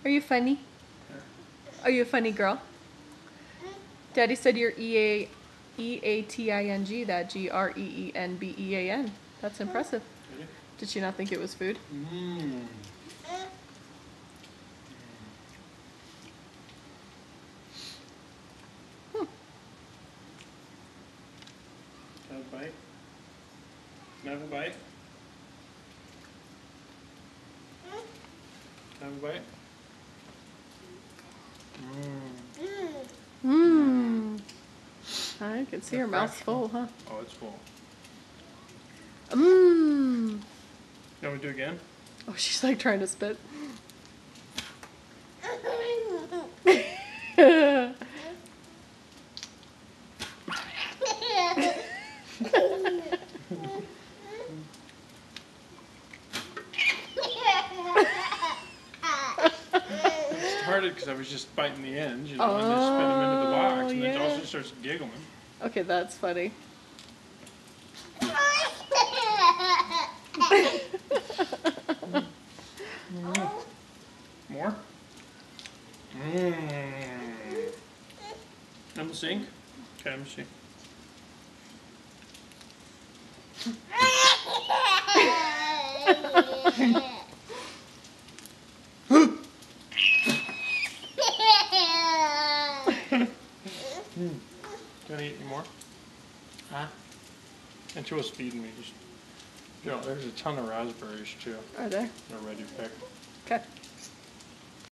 Are you funny? Are you a funny girl? Daddy said you're E-A-T-I-N-G, that G-R-E-E-N-B-E-A-N. That's impressive. Ready? Did she not think it was food? Mmm. Have a bite? Have a bite? Have a bite? Mmm. I can see her mouth's full, huh? Oh, it's full. Mmm. You want me to do it again? Oh, she's like trying to spit. It started because I was just biting the ends, you know, and then spit them into the box, and then yeah. also starts giggling. Okay, that's funny. More? Mmm. I'm sink. Okay, let me see. Do you want to eat any more? Huh? And she was feeding me. Just, you know, there's a ton of raspberries too. Are there? They're ready to pick.